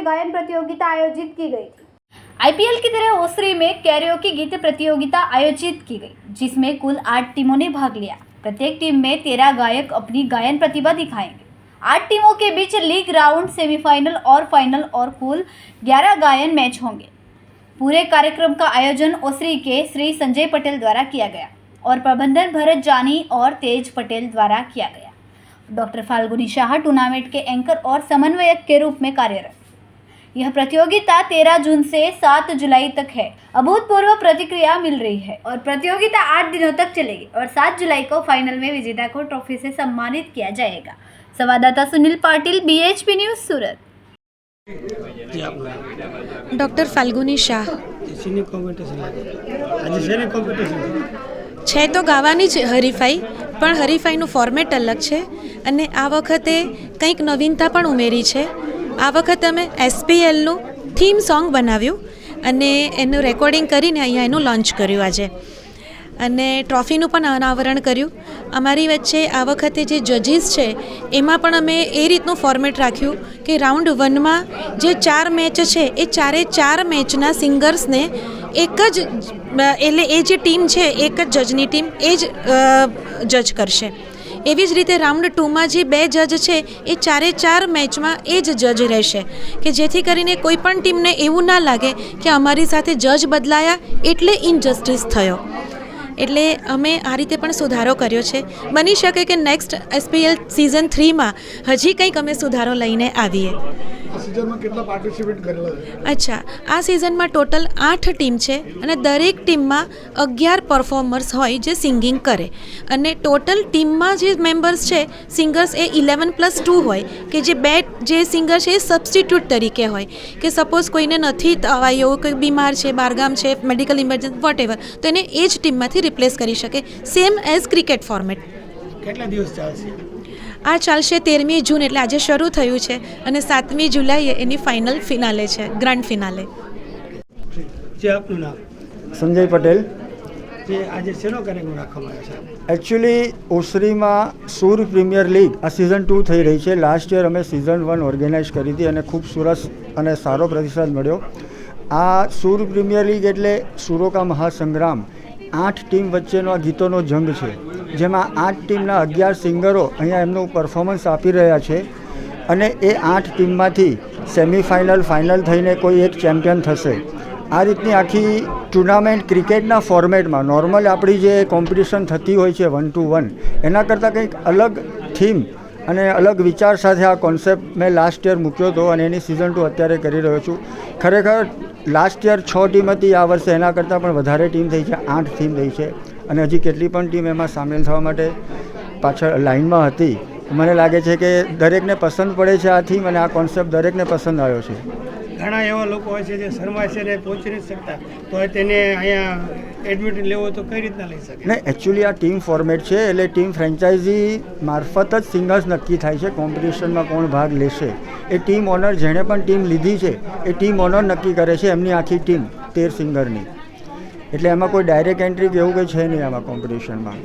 गायन प्रतियोगिता आयोजित की गई थी। आईपीएल की तरह ओसरी में कैरियोकी गीत प्रतियोगिता आयोजित की गई, जिसमें कुल 8 टीमों ने भाग लिया। प्रत्येक टीम में 13 गायक अपनी गायन प्रतिभा दिखाएंगे। 8 टीमों के बीच लीग राउंड, सेमीफाइनल और फाइनल और कुल 11 गायन मैच होंगे। पूरे कार्यक्रम का आयोजन ओसरी के श्री संजय पटेल द्वारा किया गया और प्रबंधन भरत जानी और तेज पटेल द्वारा किया गया। डॉक्टर फाल्गुनी शाह टूर्नामेंट के एंकर और समन्वयक के रूप में कार्यरत। यह प्रतियोगिता 13 जून से 7 जुलाई तक है। अभूतपूर्व प्रतिक्रिया मिल रही है और प्रतियोगिता 8 दिनों तक चलेगी और 7 जुलाई को फाइनल में विजेता को ट्रॉफी से सम्मानित किया जाएगा। संवाददाता सुनील पाटिल, BHP न्यूज, सूरत। ડૉક્ટર ફાલ્ગુની શાહ છે તો ગાવાની જ હરીફાઈ, પણ હરીફાઈનું ફોર્મેટ અલગ છે અને આ વખતે કંઈક નવીનતા પણ ઉમેરી છે. આ વખતે અમે SPLનું થીમ સોંગ બનાવ્યું અને એનું રેકોર્ડિંગ કરીને અહીંયા એનું લોન્ચ કર્યું આજે, અને ટ્રોફીનું પણ અનાવરણ કર્યું. અમારી વચ્ચે આ વખતે જે જજીસ છે એમાં પણ અમે એ રીતનું ફોર્મેટ રાખ્યું કે રાઉન્ડ 1માં જે 4 મેચ છે એ 4 મેચના સિંગર્સને એક જ એટલે એ જે ટીમ છે એક જ જજની ટીમ એ જ જજ કરશે. એવી જ રીતે રાઉન્ડ 2માં જે 2 જજ છે એ 4 મેચમાં એ જ જજ રહેશે, કે જેથી કરીને કોઈ પણ ટીમને એવું ના લાગે કે અમારી સાથે જજ બદલાયા એટલે ઇનજસ્ટિસ થયો. એટલે અમે આ રીતે પણ સુધારો કર્યો છે. બની શકે કે નેક્સ્ટ SPL સિઝન 3માં હજી કંઈક અમે સુધારો લઈને આવીએ. અચ્છા, આ સિઝનમાં ટોટલ 8 ટીમ છે અને દરેક ટીમમાં 11 પરફોર્મર્સ હોય જે સિંગિંગ કરે, અને ટોટલ ટીમમાં જે મેમ્બર્સ છે સિંગર્સ એ 11+2 હોય, કે જે 2 જે સિંગર છે એ સબસ્ટિટ્યૂટ તરીકે હોય, કે સપોઝ કોઈને નથી આવ્યો, કોઈ બીમાર છે, બહારગામ છે, મેડિકલ ઇમરજન્સી વોટેવર, તો એને એ જ ટીમમાંથી રિપ્લેસ કરી શકે. Same as cricket format. કેટલા દિવસ ચાલશે? આ ચાલશે 13મી જૂન, એટલે આજે શરૂ થયું છે અને 7મી જુલાઈએ એની ફાઇનલ ફિનાલે છે, ગ્રાન્ડ ફિનાલે. જે આપનું નામ? સંજય પટેલ. જે આજે શેનો કાર્યક્રમ રાખવામાં આવ્યો છે? એકચ્યુઅલી ઓસરીમાં સૂર પ્રીમિયર લીગ આ સિઝન 2 થઈ રહી છે. લાસ્ટ યર અમે સિઝન 1 ઓર્ગેનાઇઝ કરી હતી અને ખૂબ સરસ અને સારો પ્રતિસાદ મળ્યો. આ સૂર પ્રીમિયર લીગ એટલે સુરો કા મહાસંગ્રામ, 8 ટીમ વચ્ચેનો આ ગીતોનો જંગ છે, જેમાં 8 ટીમના 11 સિંગરો અહીંયા એમનું પરફોર્મન્સ આપી રહ્યા છે અને એ 8 ટીમમાંથી સેમિફાઇનલ, ફાઇનલ થઈને કોઈ એક ચેમ્પિયન થશે. આ રીતની આખી ટુર્નામેન્ટ ક્રિકેટના ફોર્મેટમાં, નોર્મલ આપણી જે કોમ્પિટિશન થતી હોય છે 1 to 1, એના કરતાં કંઈક અલગ થીમ અને અલગ વિચાર સાથે આ કોન્સેપ્ટ મેં લાસ્ટ યર મૂક્યો હતો અને એની સિઝન 2 અત્યારે કરી રહ્યો છું. ખરેખર લાસ્ટ યર 6 ટીમ હતી, આ વર્ષે એના કરતાં પણ વધારે ટીમ થઈ છે, 8 ટીમ થઈ છે અને હજી કેટલી પણ ટીમ એમાં સામેલ થવા માટે પાછળ લાઇનમાં હતી. મને લાગે છે કે દરેકને પસંદ પડે છે આ થીમ અને આ કોન્સેપ્ટ દરેકને પસંદ આવ્યો છે. ઘણા એવા લોકો હોય છે જે શરમાય છે ને પહોંચી નથી શકતા, તો તેને અહીંયા એડમિટ લેવો તો કઈ રીતના લઈ શકે? નહીં, એકચ્યુઅલી આ ટીમ ફોર્મેટ છે એટલે ટીમ ફ્રેન્ચાઇઝી મારફત જ સિંગર્સ નક્કી થાય છે કોમ્પિટિશનમાં કોણ ભાગ લેશે. એ ટીમ ઓનર જેણે પણ ટીમ લીધી છે એ ટીમ ઓનર નક્કી કરે છે એમની આખી ટીમ 13 સિંગરની. એટલે એમાં કોઈ ડાયરેક્ટ એન્ટ્રી કે એવું કંઈ છે નહીં આમાં કોમ્પિટિશનમાં.